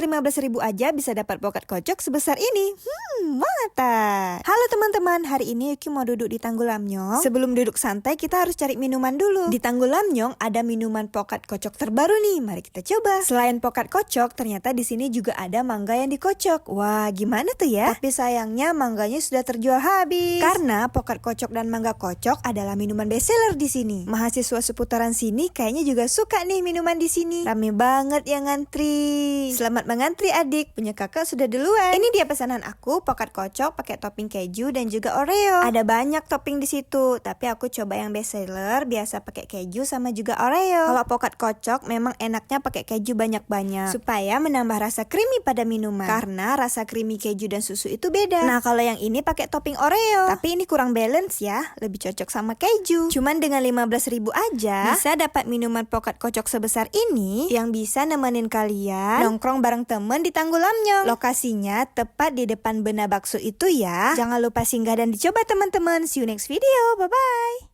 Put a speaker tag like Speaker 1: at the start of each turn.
Speaker 1: bayar 15.000 aja bisa dapat pokat kocok sebesar ini. Mantap. Halo teman-teman, hari ini Yuki mau duduk di Tanggul Lamnyong. Sebelum duduk santai, kita harus cari minuman dulu. Di Tanggul Lamnyong ada minuman pokat kocok terbaru nih. Mari kita coba. Selain pokat kocok, ternyata di sini juga ada mangga yang dikocok. Wah, gimana tuh ya? Tapi sayangnya mangganya sudah terjual habis. Karena pokat kocok dan mangga kocok adalah minuman bestseller di sini. Mahasiswa seputaran sini kayaknya juga suka nih minuman di sini. Rame banget yang ngantri. Selamat mengantri adik, punya kakak sudah duluan. Ini dia pesanan aku, pokat kocok pakai topping keju dan juga Oreo. Ada banyak topping di situ, tapi aku coba yang bestseller, biasa pakai keju sama juga Oreo. Kalau pokat kocok memang enaknya pakai keju banyak-banyak supaya menambah rasa creamy pada minuman. Karena rasa creamy keju dan susu itu beda. Nah, kalau yang ini pakai topping Oreo. Tapi ini kurang balance ya, lebih cocok sama keju. Cuman dengan 15.000 aja bisa dapat minuman pokat kocok sebesar ini yang bisa nemenin kalian nongkrong bareng temen di Tanggul Lamnyong. Lokasinya tepat di depan Bena Bakso itu ya. Jangan lupa singgah dan dicoba teman-teman. See you next video. Bye-bye.